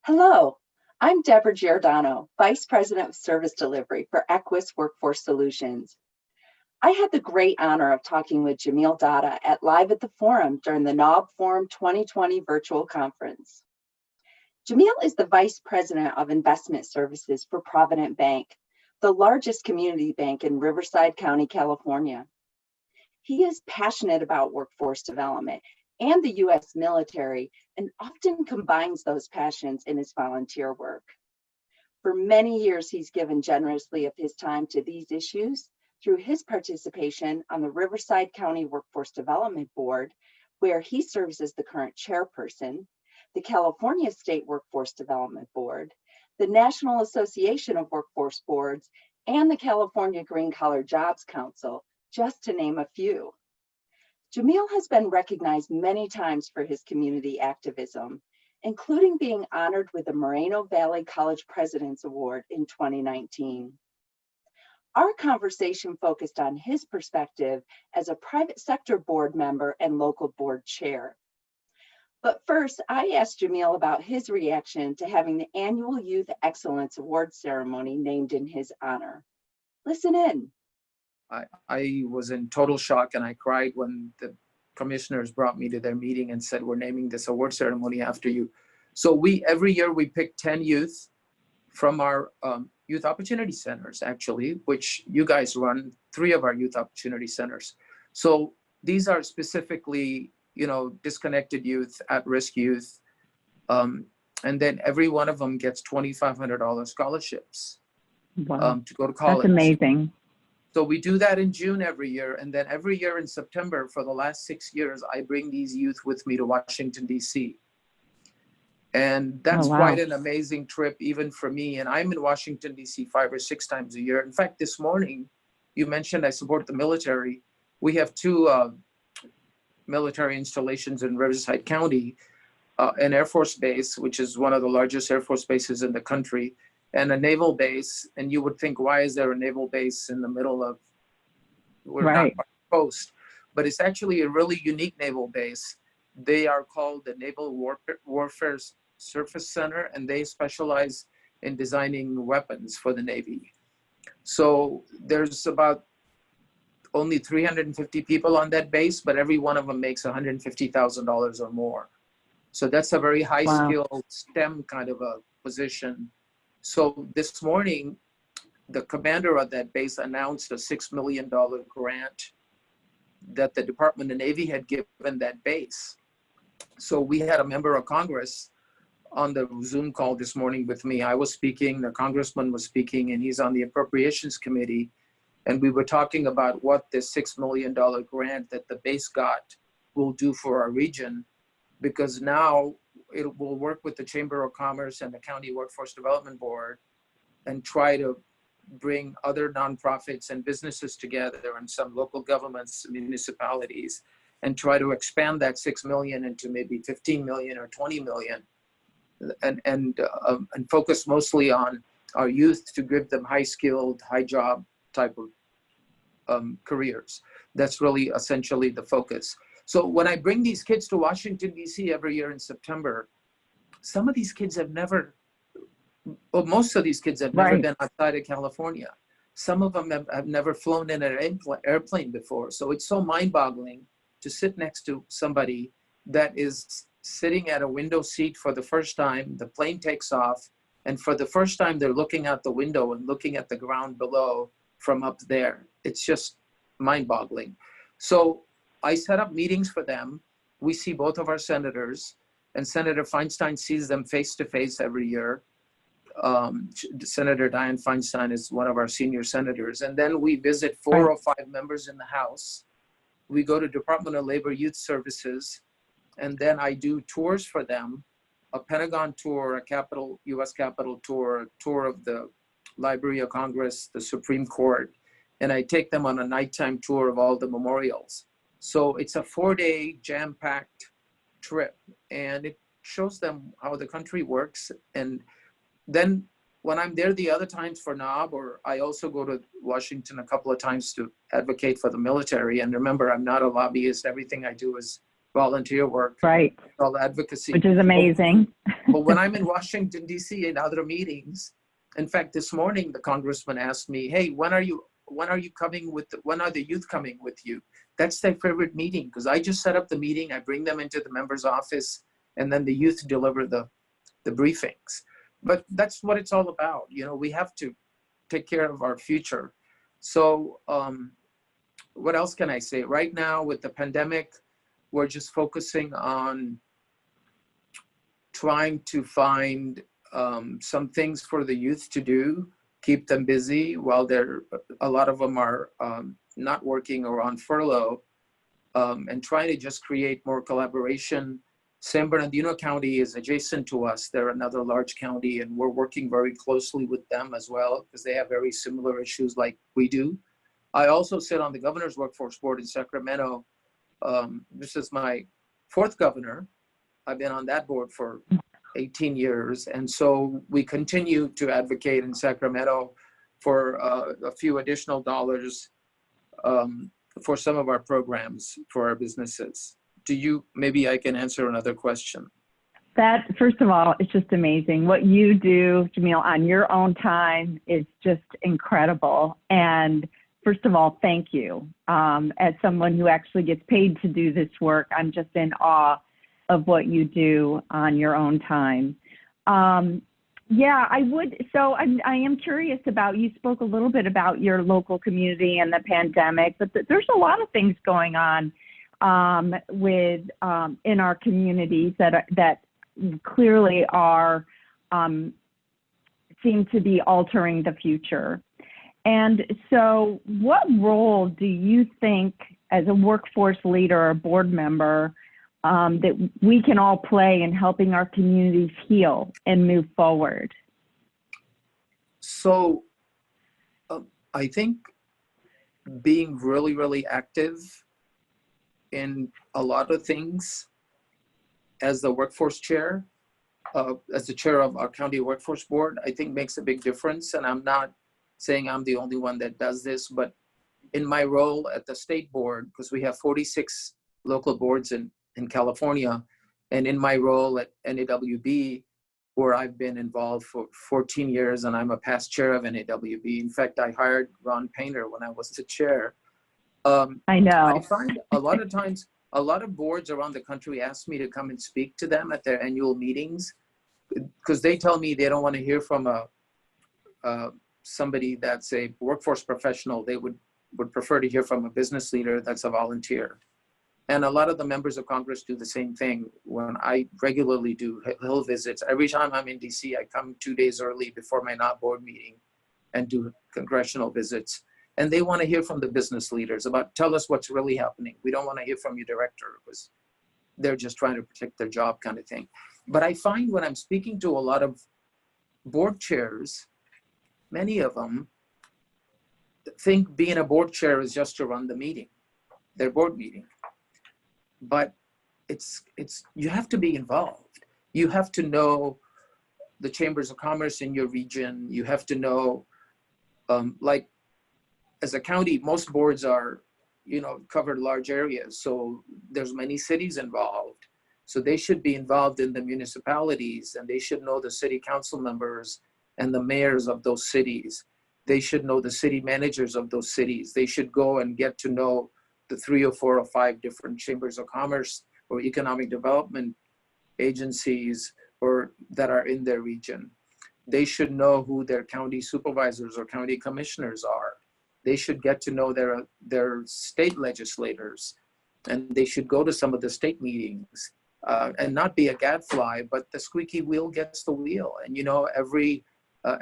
Hello, I'm Debra Giordano, Vice President of Service Delivery for Equus Workforce Solutions. I had the great honor of talking with Jamil Dada at Live at the Forum during the NAWB Forum 2020 virtual conference. Jamil is the Vice President of Investment Services for Provident Bank, the largest community bank in Riverside County, California. He is passionate about workforce development and the U.S. military, and often combines those passions in his volunteer work. For many years, he's given generously of his time to these issues through his participation on the Riverside County Workforce Development Board, where he serves as the current chairperson, the California State Workforce Development Board, the National Association of Workforce Boards, and the California Green Collar Jobs Council, just to name a few. Jamil has been recognized many times for his community activism, including being honored with the Moreno Valley College President's Award in 2019. Our conversation focused on his perspective as a private sector board member and local board chair. But first, I asked Jamil about his reaction to having the annual Youth Excellence Award ceremony named in his honor. Listen in. I was in total shock and I cried when the commissioners brought me to their meeting and said, we're naming this award ceremony after you. So every year we pick 10 youth from our youth opportunity centers, actually, which you guys run 3 of our youth opportunity centers. So these are specifically, disconnected youth, at-risk youth. And then every one of them gets $2,500 scholarships to go to college. That's amazing. So we do that in June every year. And then every year in September, for the last 6 years, I bring these youth with me to Washington, D.C. And that's quite an amazing trip, even for me. And I'm in Washington, D.C. 5 or 6 times a year. In fact, this morning, you mentioned I support the military. We have 2 military installations in Riverside County, an Air Force base, which is one of the largest Air Force bases in the country, and a naval base. And you would think, why is there a naval base in the middle of, we're not on the coast, but it's actually a really unique naval base. They are called the Naval Warfare Surface Center, and they specialize in designing weapons for the Navy. So there's about only 350 people on that base, but every one of them makes $150,000 or more. So that's a very high skilled STEM kind of a position. So this morning, the commander of that base announced a $6 million grant that the Department of Navy had given that base. So we had a member of Congress on the Zoom call this morning with me. I was speaking, the congressman was speaking, and he's on the Appropriations Committee. And we were talking about what this $6 million grant that the base got will do for our region, because now it will work with the Chamber of Commerce and the County Workforce Development Board and try to bring other nonprofits and businesses together and some local governments, municipalities, and try to expand that 6 million into maybe 15 million or 20 million, and focus mostly on our youth to give them high-skilled, high-job type of careers. That's really essentially the focus. So when I bring these kids to Washington, D.C. every year in September, some of these kids have never, well, most of these kids have never been outside of California. Some of them have never flown in an airplane before. So it's so mind-boggling to sit next to somebody that is sitting at a window seat for the first time, the plane takes off, and for the first time they're looking out the window and looking at the ground below from up there. It's just mind-boggling. So I set up meetings for them. We see both of our senators, and Senator Feinstein sees them face-to-face every year. Senator Dianne Feinstein is one of our senior senators. And then we visit 4 or 5 members in the House. We go to Department of Labor Youth Services, and then I do tours for them, a Pentagon tour, a U.S. Capitol tour, a tour of the Library of Congress, the Supreme Court, and I take them on a nighttime tour of all the memorials. So it's a 4-day jam-packed trip, and it shows them how the country works. And then when I'm there the other times for NAWB, or I also go to Washington a couple of times to advocate for the military. And remember, I'm not a lobbyist. Everything I do is volunteer work, right, all advocacy. which is amazing. But when I'm in Washington, D.C. in other meetings, in fact, this morning, the congressman asked me, hey, when are you coming when are the youth coming with you? That's their favorite meeting, because I just set up the meeting, I bring them into the member's office, and then the youth deliver the briefings. But that's what it's all about. You know, we have to take care of our future. So what else can I say? Right now with the pandemic, we're just focusing on trying to find some things for the youth to do, keep them busy while a lot of them are not working or on furlough, and trying to just create more collaboration. San Bernardino County is adjacent to us. They're another large county, and we're working very closely with them as well, because they have very similar issues like we do. I also sit on the Governor's Workforce Board in Sacramento. This is my fourth governor. I've been on that board for 18 years. And so we continue to advocate in Sacramento for a few additional dollars for some of our programs for our businesses. Maybe I can answer another question. That, first of all, it's just amazing. What you do, Jamil, on your own time is just incredible. And first of all, thank you. As someone who actually gets paid to do this work, I'm just in awe of what you do on your own time. Yeah, I would. So I am curious about, you spoke a little bit about your local community and the pandemic, but there's a lot of things going on with in our communities that clearly are seem to be altering the future. And so what role do you think as a workforce leader or board member that we can all play in helping our communities heal and move forward? So I think being really, really active in a lot of things as the workforce chair, as the chair of our county workforce board, I think makes a big difference. And I'm not saying I'm the only one that does this, but in my role at the state board, because we have 46 local boards in California, and in my role at NAWB, where I've been involved for 14 years, and I'm a past chair of NAWB. In fact, I hired Ron Painter when I was the chair. I know. I find a lot of times, a lot of boards around the country ask me to come and speak to them at their annual meetings, because they tell me they don't want to hear from somebody that's a workforce professional. They would prefer to hear from a business leader that's a volunteer. And a lot of the members of Congress do the same thing. When I regularly do Hill visits, every time I'm in DC, I come 2 days early before my NAWB board meeting and do congressional visits. And they want to hear from the business leaders about, tell us what's really happening. We don't want to hear from your director, because they're just trying to protect their job kind of thing. But I find when I'm speaking to a lot of board chairs, many of them think being a board chair is just to run the meeting, their board meeting. But you have to be involved. You have to know the chambers of commerce in your region. You have to know, like as a county, most boards are, covered large areas. So there's many cities involved. So they should be involved in the municipalities, and they should know the city council members and the mayors of those cities. They should know the city managers of those cities. They should go and get to know the 3 or 4 or 5 different chambers of commerce or economic development agencies or that are in their region. They should know who their county supervisors or county commissioners are. They should get to know their state legislators, and they should go to some of the state meetings and not be a gadfly, but the squeaky wheel gets the wheel. And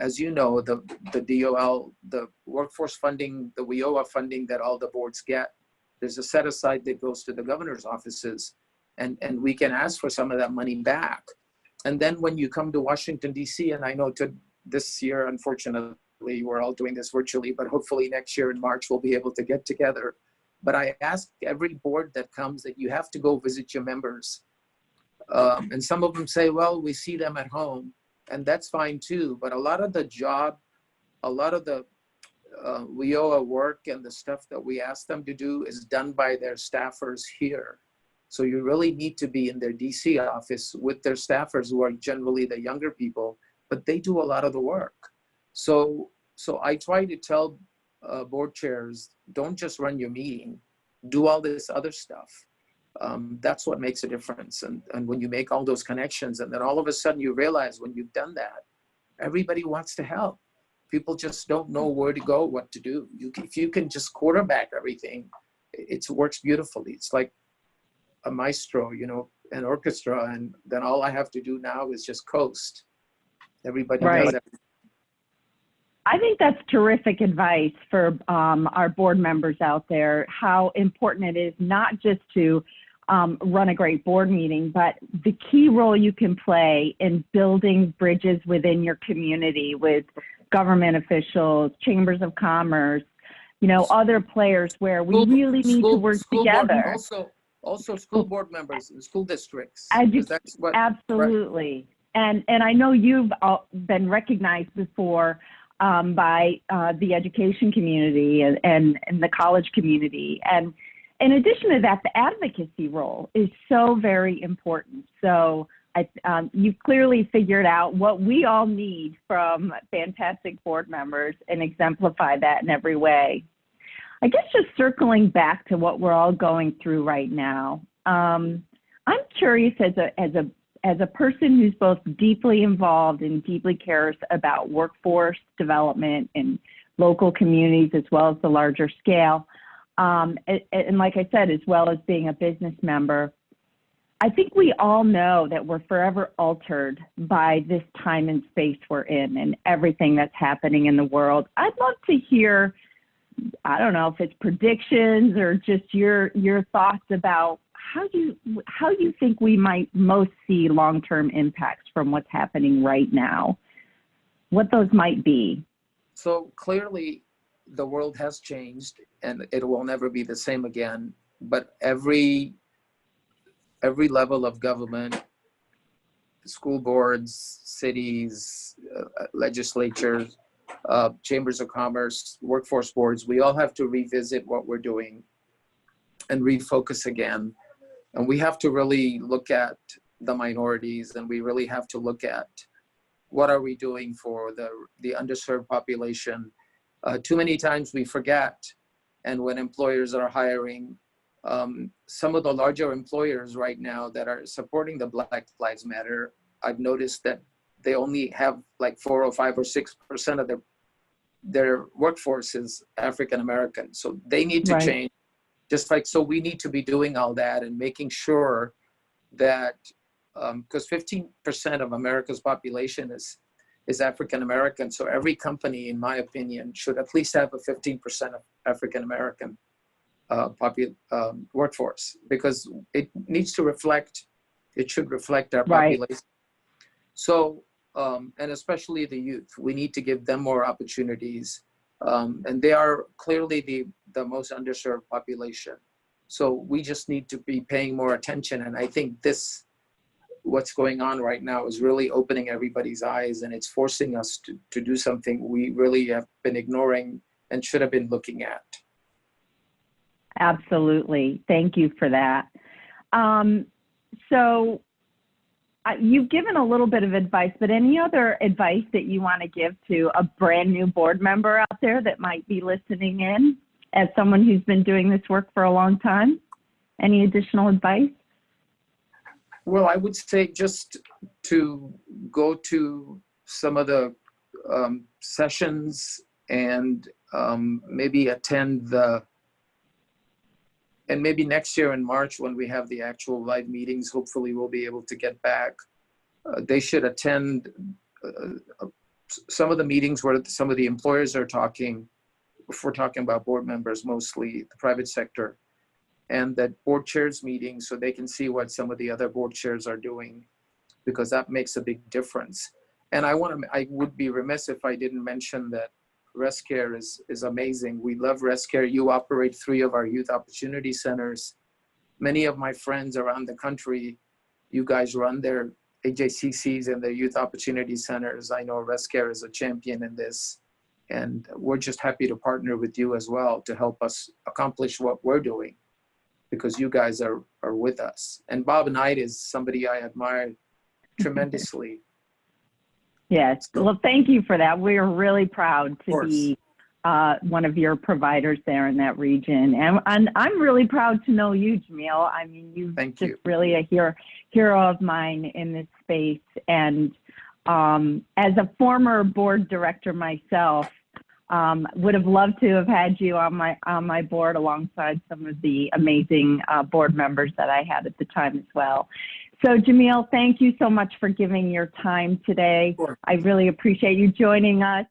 as you know, the DOL, the workforce funding, the WIOA funding that all the boards get, there's a set aside that goes to the governor's offices, and we can ask for some of that money back. And then when you come to Washington, D.C., and I know this year, unfortunately, we're all doing this virtually, but hopefully next year in March, we'll be able to get together. But I ask every board that comes that you have to go visit your members. And some of them say, well, we see them at home, and that's fine too. But a lot of the WIOA work and the stuff that we ask them to do is done by their staffers here. So you really need to be in their DC office with their staffers, who are generally the younger people, but they do a lot of the work. So I try to tell board chairs, don't just run your meeting, do all this other stuff. That's what makes a difference. And when you make all those connections, and then all of a sudden you realize when you've done that, everybody wants to help. People just don't know where to go, what to do. If you can just quarterback everything, it works beautifully. It's like a maestro, you know, an orchestra, and then all I have to do now is just coast. Everybody does it. I think that's terrific advice for our board members out there, how important it is not just to run a great board meeting, but the key role you can play in building bridges within your community with government officials, chambers of commerce, you know, other players where we really need to work together. Also school board members in school districts. Absolutely. Right. And I know you've been recognized before by the education community and the college community. And in addition to that, the advocacy role is so very important. So you've clearly figured out what we all need from fantastic board members and exemplify that in every way. I guess just circling back to what we're all going through right now, I'm curious as a person who's both deeply involved and deeply cares about workforce development in local communities as well as the larger scale, and like I said, as well as being a business member, I think we all know that we're forever altered by this time and space we're in and everything that's happening in the world. I'd love to hear, I don't know if it's predictions or just your thoughts about how you think we might most see long-term impacts from what's happening right now, what those might be. So clearly the world has changed and it will never be the same again, but every level of government, school boards, cities, legislatures, chambers of commerce, workforce boards, we all have to revisit what we're doing and refocus again. And we have to really look at the minorities, and we really have to look at what are we doing for the underserved population. Too many times we forget, and when employers are hiring, some of the larger employers right now that are supporting the Black Lives Matter, I've noticed that they only have like 4 or 5 or 6% of their workforce is African American. So they need to change. Just like, so we need to be doing all that and making sure that, because 15% of America's population is African American. So every company, in my opinion, should at least have a 15% of African American workforce, because it needs to reflect, it should reflect our population. So, and especially the youth, we need to give them more opportunities. And they are clearly the most underserved population. So we just need to be paying more attention. And I think what's going on right now is really opening everybody's eyes, and it's forcing us to do something we really have been ignoring and should have been looking at. Absolutely. Thank you for that. So you've given a little bit of advice, but any other advice that you want to give to a brand new board member out there that might be listening in, as someone who's been doing this work for a long time? Any additional advice? Well, I would say just to go to some of the sessions and maybe attend and maybe next year in March, when we have the actual live meetings, hopefully we'll be able to get back. They should attend some of the meetings where some of the employers are talking, if we're talking about board members, mostly the private sector, and that board chairs meeting so they can see what some of the other board chairs are doing, because that makes a big difference. And I would be remiss if I didn't mention that ResCare is amazing. We love ResCare. You operate 3 of our youth opportunity centers. Many of my friends around the country, you guys run their AJCCs and their youth opportunity centers. I know ResCare is a champion in this, and we're just happy to partner with you as well to help us accomplish what we're doing, because you guys are are with us. And Bob Knight is somebody I admire tremendously. Yes. So, Well, thank you for that. We're really proud to course. be one of your providers there in that region. And I'm really proud to know you, Jamil. I mean, you're Thank just you. really a hero of mine in this space. And as a former board director myself, would have loved to have had you on my board alongside some of the amazing board members that I had at the time as well. So Jamil, thank you so much for giving your time today. Sure. I really appreciate you joining us.